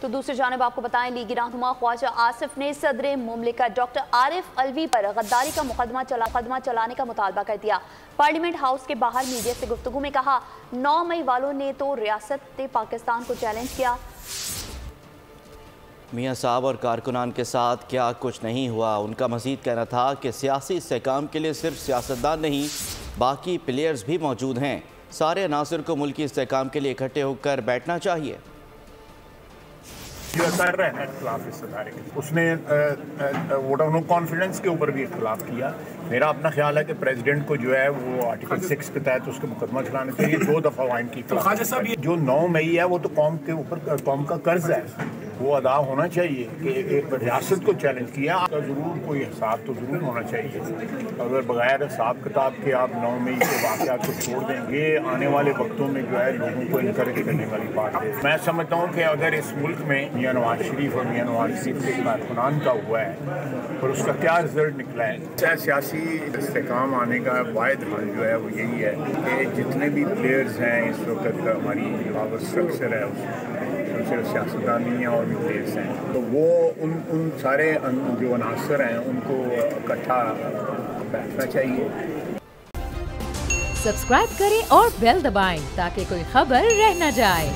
تو دوسری جانب آپ کو بتائیں لیگی رہنما خواجہ آصف نے صدر مملکت ڈاکٹر عارف علوی پر غداری کا مقدمہ چلانے کا مطالبہ کر دیا۔ پارلیمنٹ ہاؤس کے باہر میڈیا سے گفتگو میں کہا 9 مئی والوں نے تو ریاست پاکستان کو چیلنج کیا۔ میاں صاحب اور کارکنان کے ساتھ کیا کچھ نہیں ہوا۔ ان کا مزید کہنا تھا کہ سیاسی استحکام کے لیے صرف سیاستدان نہیں باقی پلیئرز بھی موجود ہیں۔ سارے عناصر کو ملکی استحکام کے لیے اکٹھے ہو کر بیٹھنا چاہیے۔ جو کر رہے ہیں اختلاف اس ادارے کے، اس نے ووٹ آف نو کانفیڈنس کے اوپر بھی اختلاف کیا۔ میرا اپنا خیال ہے کہ پریزیڈنٹ کو جو ہے وہ آرٹیکل 6 کے تحت اس کے مقدمہ چلانا چاہیے۔ 2 دفعہ وائن کی جو 9 مئی ہے وہ تو قوم کے اوپر قوم کا قرض ہے، وہ ادا ہونا چاہیے کہ ایک ریاست کو چیلنج کیا کا ضرور کوئی حساب تو ضرور ہونا چاہیے۔ اگر بغیر حساب کتاب کے آپ 9 مئی کے واقعات کو چھوڑ دیں گے، آنے والے وقتوں میں جو ہے لوگوں کو انکریج کرنے والی بات ہے۔ میں سمجھتا ہوں کہ اگر اس ملک میں میاں نواز شریف اور میاں نواز شریف کے کارکنان کا ہوا ہے اور اس کا کیا رزلٹ نکلا ہے، سیاسی استحکام آنے کا واحد حل جو ہے وہ یہی ہے کہ جتنے بھی پلیئرز ہیں اس وقت ہماری پاور اسٹرکچر ہے صرف سیاستدان نہیں ہیں اور بھی پلیئرز ہیں، تو وہ ان سارے جو عناصر ہیں ان کو اکٹھا بیٹھنا چاہیے۔ سبسکرائب کریں اور بیل دبائیں تاکہ کوئی خبر رہ نہ جائے۔